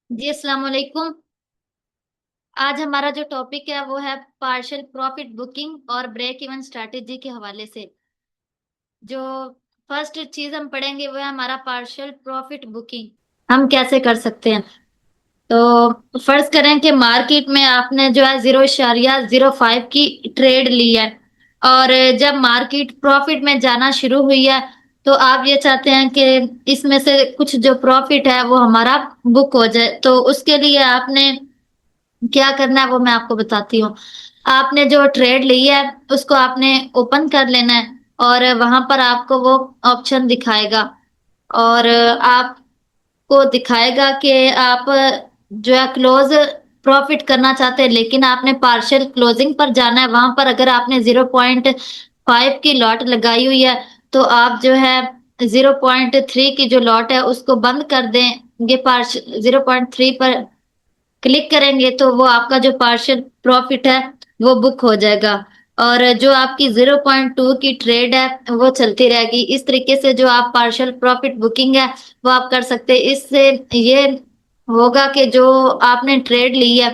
जी अस्सलाम वालेकुम। आज हमारा जो टॉपिक है वो है पार्शियल प्रॉफिट बुकिंग और ब्रेक इवन स्ट्रैटेजी के हवाले से। जो फर्स्ट चीज हम पढ़ेंगे वो है हमारा पार्शियल प्रॉफिट बुकिंग। हम कैसे कर सकते हैं? तो फर्ज करें कि मार्केट में आपने जो है 0.05 की ट्रेड ली है, और जब मार्केट प्रॉफिट में जाना शुरू हुई है तो आप ये चाहते हैं कि इसमें से कुछ जो प्रॉफिट है वो हमारा बुक हो जाए। तो उसके लिए आपने क्या करना है वो मैं आपको बताती हूँ। आपने जो ट्रेड ली है उसको आपने ओपन कर लेना है, और वहां पर आपको वो ऑप्शन दिखाएगा, और आपको दिखाएगा कि आप जो है क्लोज प्रॉफिट करना चाहते हैं, लेकिन आपने पार्शियल क्लोजिंग पर जाना है। वहां पर अगर आपने 0.5 की लॉट लगाई हुई है तो आप जो है 0.3 की जो लॉट है उसको बंद कर दें। ये पार्श 0.3 पर क्लिक करेंगे तो वो आपका जो पार्शियल प्रॉफिट है वो बुक हो जाएगा, और जो आपकी 0.2 की ट्रेड है वो चलती रहेगी। इस तरीके से जो आप पार्शियल प्रॉफिट बुकिंग है वो आप कर सकते हैं। इससे ये होगा कि जो आपने ट्रेड ली है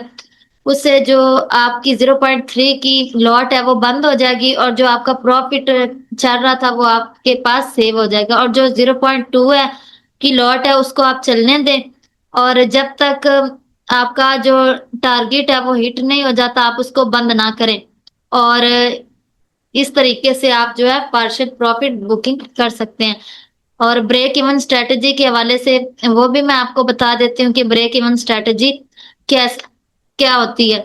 उससे जो आपकी 0.3 की लॉट है वो बंद हो जाएगी, और जो आपका प्रॉफिट चल रहा था वो आपके पास सेव हो जाएगा। और जो 0.2 है की लॉट है उसको आप चलने दें, और जब तक आपका जो टारगेट है वो हिट नहीं हो जाता आप उसको बंद ना करें। और इस तरीके से आप जो है पार्शियल प्रॉफिट बुकिंग कर सकते हैं। और ब्रेक इवन स्ट्रेटजी के हवाले से वो भी मैं आपको बता देती हूँ कि ब्रेक इवन स्ट्रेटजी क्या क्या होती है।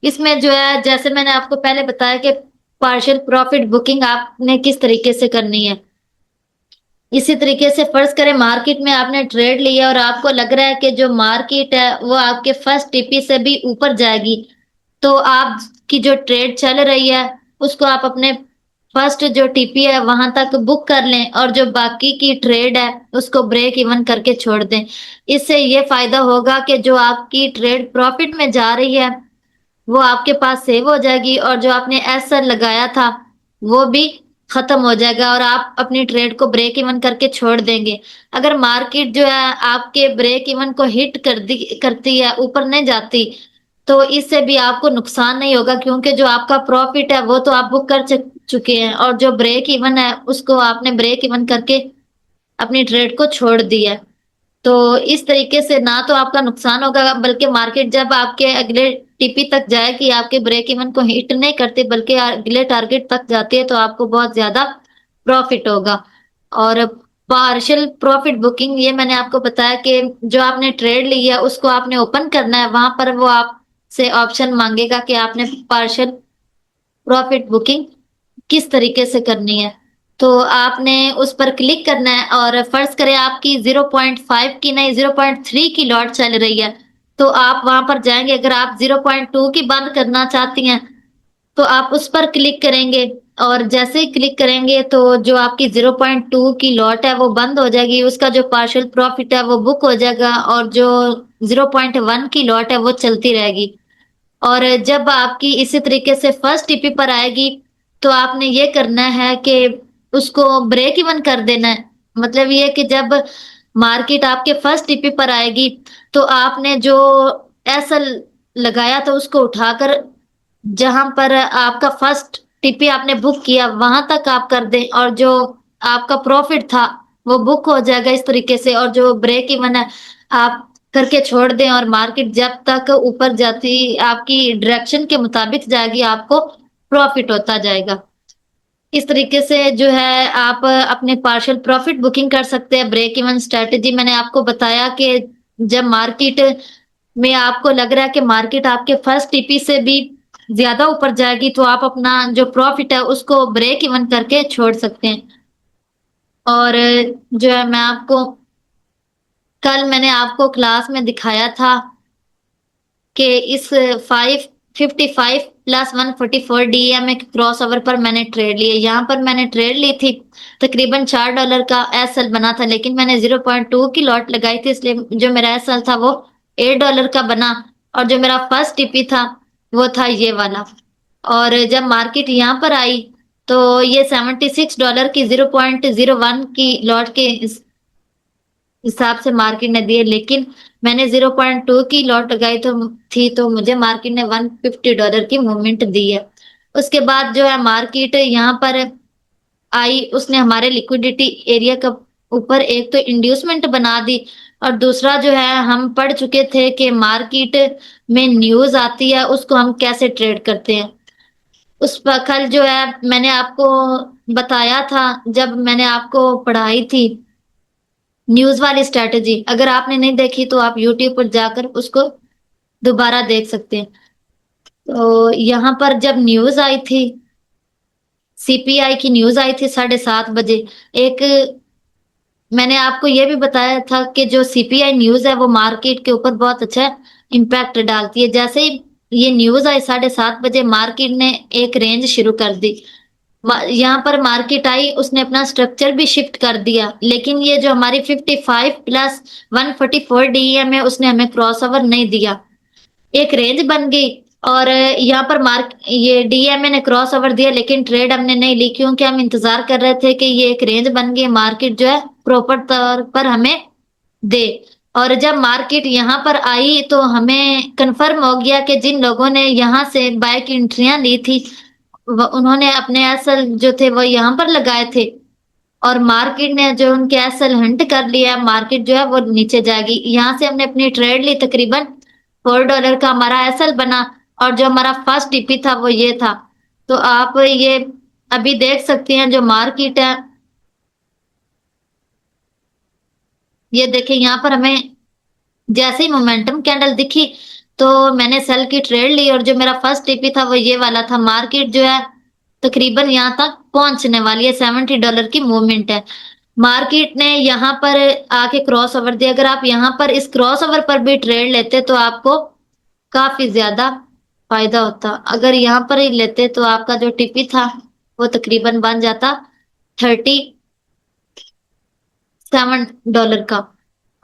इसमें जो है जैसे मैंने आपको पहले बताया कि पार्शियल प्रॉफिट बुकिंग आपने किस तरीके से करनी है। इसी तरीके से फर्ज करें मार्केट में आपने ट्रेड लिया और आपको लग रहा है कि जो मार्केट है वो आपके फर्स्ट टीपी से भी ऊपर जाएगी, तो आपकी जो ट्रेड चल रही है उसको आप अपने फर्स्ट जो टीपी है वहां तक बुक कर लें, और जो बाकी की ट्रेड है उसको ब्रेक इवन करके छोड़ दें। इससे ये फायदा होगा कि जो आपकी ट्रेड प्रॉफिट में जा रही है वो आपके पास सेव हो जाएगी, और जो आपने एस लगाया था वो भी खत्म हो जाएगा, और आप अपनी ट्रेड को ब्रेक इवन करके छोड़ देंगे। अगर मार्केट जो है आपके ब्रेक इवन को हिट करती है, ऊपर नहीं जाती, तो इससे भी आपको नुकसान नहीं होगा, क्योंकि जो आपका प्रॉफिट है वो तो आप बुक कर चुके हैं, और जो ब्रेक इवन है उसको आपने ब्रेक इवन करके अपनी ट्रेड को छोड़ दिया है। तो इस तरीके से ना तो आपका नुकसान होगा, बल्कि मार्केट जब आपके अगले टीपी तक जाएगी आपके ब्रेक इवन को हिट नहीं करती बल्कि अगले टारगेट तक जाती है, तो आपको बहुत ज्यादा प्रॉफिट होगा। और पार्शियल प्रॉफिट बुकिंग ये मैंने आपको बताया कि जो आपने ट्रेड ली है उसको आपने ओपन करना है, वहां पर वो आपसे ऑप्शन मांगेगा कि आपने पार्शियल प्रॉफिट बुकिंग किस तरीके से करनी है। तो आपने उस पर क्लिक करना है, और फर्ज करें आपकी 0.5 की नहीं 0.3 की लॉट चल रही है तो आप वहां पर जाएंगे। अगर आप 0.2 की बंद करना चाहती हैं तो आप उस पर क्लिक करेंगे, और जैसे ही क्लिक करेंगे तो जो आपकी 0.2 की लॉट है वो बंद हो जाएगी, उसका जो पार्शियल प्रॉफिट है वो बुक हो जाएगा, और जो 0.1 की लॉट है वो चलती रहेगी। और जब आपकी इसी तरीके से फर्स्ट टीपी पर आएगी तो आपने ये करना है कि उसको ब्रेक इवन कर देना है। मतलब ये कि जब मार्केट आपके फर्स्ट टीपी पर आएगी तो आपने जो ऐसा लगाया था उसको उठाकर जहां पर आपका फर्स्ट टीपी आपने बुक किया वहां तक आप कर दें, और जो आपका प्रॉफिट था वो बुक हो जाएगा इस तरीके से। और जो ब्रेक इवन है आप करके छोड़ दें, और मार्केट जब तक ऊपर जाती आपकी डायरेक्शन के मुताबिक जाएगी आपको प्रॉफिट होता जाएगा। इस तरीके से जो है आप अपने पार्शियल प्रॉफिट बुकिंग कर सकते हैं। ब्रेक इवन स्ट्रेटेजी मैंने आपको बताया कि जब मार्केट में आपको लग रहा है कि मार्केट आपके फर्स्ट टीपी से भी ज्यादा ऊपर जाएगी तो आप अपना जो प्रॉफिट है उसको ब्रेक इवन करके छोड़ सकते हैं। और जो है मैं आपको कल मैंने आपको क्लास में दिखाया था कि इस 555 + 144 डीएम क्रॉस ओवर पर मैंने ट्रेड लिया। यहाँ पर मैंने ट्रेड ली थी तकरीबन $4 का एस एल बना था, लेकिन मैंने 0.2 की लॉट लगाई थी, इसलिए जो मेरा एस एल था वो $8 का बना, और जो मेरा फर्स्ट टीपी था वो था ये वाला। और जब मार्केट यहाँ पर आई तो ये $76 की 0.01 की लॉट के हिसाब से मार्केट ने दिए, लेकिन मैंने 0.2 की लॉट लगाई तो मुझे मार्केट ने $150 की मूवमेंट दी है। उसके बाद जो है मार्केट यहाँ पर आई, उसने हमारे लिक्विडिटी एरिया का ऊपर एक तो इंड्यूसमेंट बना दी, और दूसरा जो है हम पढ़ चुके थे कि मार्केट में न्यूज आती है उसको हम कैसे ट्रेड करते हैं। उस पर कल जो है मैंने आपको बताया था, जब मैंने आपको पढ़ाई थी न्यूज वाली स्ट्रेटेजी, अगर आपने नहीं देखी तो आप यूट्यूब पर जाकर उसको दोबारा देख सकते हैं। तो यहाँ पर जब न्यूज आई थी, सीपीआई की न्यूज आई थी 7:30 बजे, एक मैंने आपको ये भी बताया था कि जो सीपीआई न्यूज है वो मार्केट के ऊपर बहुत अच्छा इम्पैक्ट डालती है। जैसे ही ये न्यूज आई 7:30 बजे, मार्केट ने एक रेंज शुरू कर दी। यहाँ पर मार्केट आई, उसने अपना स्ट्रक्चर भी शिफ्ट कर दिया, लेकिन ये जो हमारी 55 + 144 डीएम है उसने हमें क्रॉस ओवर नहीं दिया। एक रेंज बन गई, और यहाँ पर मार्क ये डीएमए ने क्रॉस ओवर दिया, लेकिन ट्रेड हमने नहीं ली, क्योंकि हम इंतजार कर रहे थे कि ये एक रेंज बन गई, मार्केट जो है प्रॉपर तौर पर हमें दे। और जब मार्केट यहाँ पर आई तो हमें कंफर्म हो गया कि जिन लोगों ने यहाँ से बाय की एंट्रियां ली थी उन्होंने अपने एसएल जो थे वो यहाँ पर लगाए थे, और मार्केट ने जो उनके एसएल हंट कर लिया, मार्केट जो है वो नीचे जाएगी। यहाँ से हमने अपनी ट्रेड ली, तकरीबन $4 का हमारा एसएल बना, और जो हमारा फर्स्ट टीपी था वो ये था। तो आप ये अभी देख सकते हैं जो मार्केट है, ये देखिए यहाँ पर हमें जैसे ही मोमेंटम कैंडल दिखी तो मैंने सेल की ट्रेड ली, और जो मेरा फर्स्ट टीपी था वो ये वाला था। मार्केट जो है तकरीबन यहाँ तक पहुंचने वाली है, $70 की मूवमेंट है। मार्केट ने यहाँ पर आके क्रॉस ओवर दिया, अगर आप यहाँ पर इस क्रॉस ओवर पर भी ट्रेड लेते तो आपको काफी ज्यादा फायदा होता। अगर यहाँ पर ही लेते तो आपका जो टीपी था वो तकरीबन बन जाता $37 का,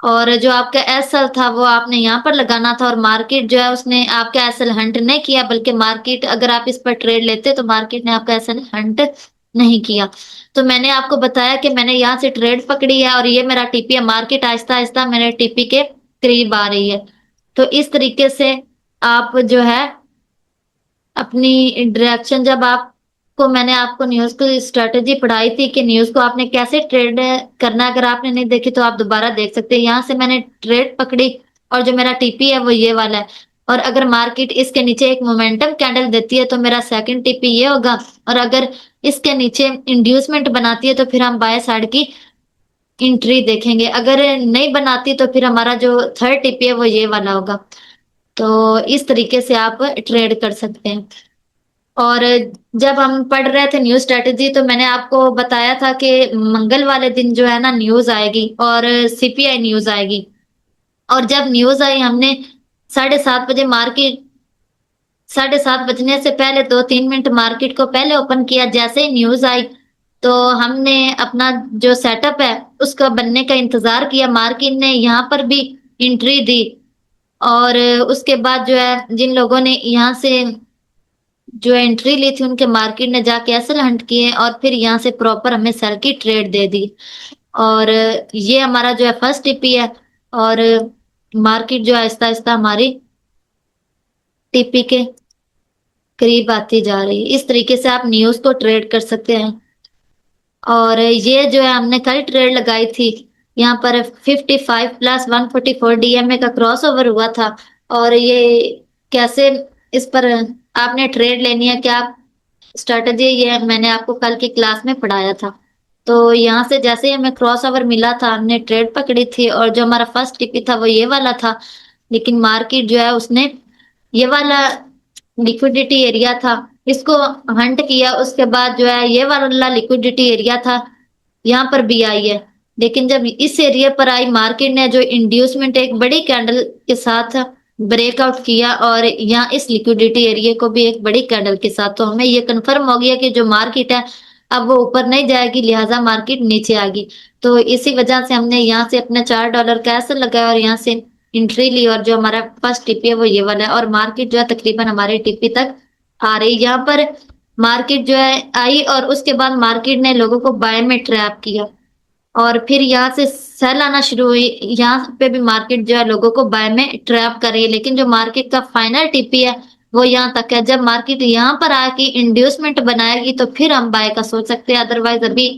और जो आपका एसएल था वो आपने यहाँ पर लगाना था, और मार्केट जो है उसने आपका एसएल हंट नहीं किया, बल्कि मार्केट अगर आप इस पर ट्रेड लेते तो मार्केट ने आपका एसएल हंट नहीं किया। तो मैंने आपको बताया कि मैंने यहाँ से ट्रेड पकड़ी है, और ये मेरा टीपी है, मार्केट आहिस्ता आहिस्ता मेरे टीपी के करीब आ रही है। तो इस तरीके से आप जो है अपनी डायरेक्शन, जब आपको मैंने आपको न्यूज की स्ट्रेटेजी पढ़ाई थी कि न्यूज को आपने कैसे ट्रेड करना है, अगर आपने नहीं देखी तो आप दोबारा देख सकते हैं। यहाँ से मैंने ट्रेड पकड़ी, और जो मेरा टीपी है वो ये वाला है, और अगर मार्केट इसके नीचे एक मोमेंटम कैंडल देती है तो मेरा सेकंड टीपी ये होगा, और अगर इसके नीचे इंड्यूसमेंट बनाती है तो फिर हम बाय साइड की एंट्री देखेंगे, अगर नहीं बनाती तो फिर हमारा जो थर्ड टीपी है वो ये वाला होगा। तो इस तरीके से आप ट्रेड कर सकते हैं। और जब हम पढ़ रहे थे न्यूज स्ट्रेटेजी तो मैंने आपको बताया था कि मंगल वाले दिन जो है ना न्यूज आएगी, और सीपीआई न्यूज आएगी। और जब न्यूज आई, हमने 7:30 बजे मार्केट 7:30 बजने से पहले 2-3 मिनट मार्केट को पहले ओपन किया। जैसे ही न्यूज आई तो हमने अपना जो सेटअप है उसका बनने का इंतजार किया। मार्केट ने यहाँ पर भी एंट्री दी, और उसके बाद जो है जिन लोगों ने यहाँ से जो एंट्री ली थी उनके मार्केट ने जाके एसएल हंट किए, और फिर यहाँ से प्रॉपर हमें सेल की ट्रेड दे दी। और ये हमारा जो है फर्स्ट टीपी है, और मार्केट जो आहिस्ता आहिस्ता हमारी टीपी के करीब आती जा रही है। इस तरीके से आप न्यूज को ट्रेड कर सकते हैं। और ये जो है हमने कल ट्रेड लगाई थी, यहाँ पर 55 + 144 डीएमए का क्रॉस ओवर हुआ था। और ये कैसे इस पर आपने ट्रेड लेनी है, क्या स्ट्रेटजी, ये मैंने आपको कल की क्लास में पढ़ाया था। तो यहाँ से जैसे ही हमें क्रॉस ओवर मिला था हमने ट्रेड पकड़ी थी, और जो हमारा फर्स्ट टीपी था वो ये वाला था, लेकिन मार्केट जो है उसने ये वाला लिक्विडिटी एरिया था इसको हंट किया। उसके बाद जो है ये वाला लिक्विडिटी एरिया था, यहाँ पर भी आई है, लेकिन जब इस एरिया पर आई मार्केट ने जो इंड्यूसमेंट एक बड़ी कैंडल के साथ ब्रेकआउट किया, और यहाँ इस लिक्विडिटी एरिया को भी एक बड़ी कैंडल के साथ, तो हमें ये कंफर्म हो गया कि जो मार्केट है अब वो ऊपर नहीं जाएगी, लिहाजा मार्केट नीचे आ गई। तो इसी वजह से हमने यहाँ से अपने $4 का ऐसा लगाया, और यहाँ से एंट्री ली, और जो हमारा फर्स्ट टीपी है वो ये वाला है, और मार्केट जो है तकरीबन हमारे टीपी तक आ रही। यहाँ पर मार्केट जो है आई, और उसके बाद मार्केट ने लोगों को बाय में ट्रैप किया, और फिर यहाँ से सेल आना शुरू हुई, यहाँ पे भी मार्केट जो है लोगों को बाय में ट्रैप कर रही है। लेकिन जो मार्केट का फाइनल टीपी है वो यहाँ तक है। जब मार्केट यहाँ पर आके इंड्यूसमेंट बनाएगी तो फिर हम बाय का सोच सकते हैं, अदरवाइज अभी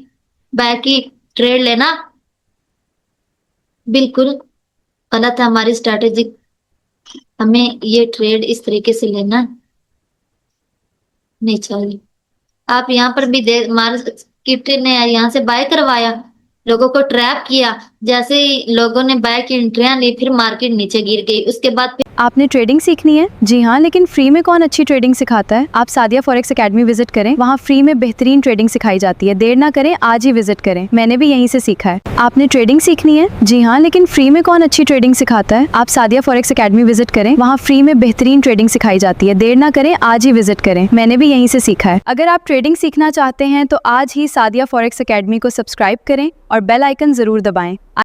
बाय की ट्रेड लेना बिल्कुल गलत है हमारी स्ट्रैटेजी। हमें ये ट्रेड इस तरीके से लेना नहीं चाहिए। आप यहाँ पर भी दे मार्केट ने यहाँ से बाय करवाया, लोगों को ट्रैप किया। जैसे ही लोगों ने बाय की एंट्रियां ली फिर मार्केट नीचे गिर गई। उसके बाद आपने ट्रेडिंग सीखनी है? जी हाँ, लेकिन फ्री में कौन अच्छी ट्रेडिंग सिखाता है? आप सादिया फॉरेक्स एकेडमी विजिट करें, वहाँ फ्री में बेहतरीन ट्रेडिंग सिखाई जाती है। देर ना करें, आज ही विजिट करें, मैंने भी यहीं से सीखा है। आपने ट्रेडिंग सीखनी है? जी हाँ, लेकिन फ्री में कौन अच्छी ट्रेडिंग सिखाता है? आप सादिया फॉरेक्स एकेडमी विजिट करें, वहाँ फ्री में बेहतरीन ट्रेडिंग सिखाई जाती है। देर ना करें, आज ही विजिट करें, मैंने भी यहीं से सीखा है। अगर आप ट्रेडिंग सीखना चाहते हैं तो आज ही सादिया फॉरेक्स एकेडमी को सब्सक्राइब करें और बेल आइकन जरूर दबाएं।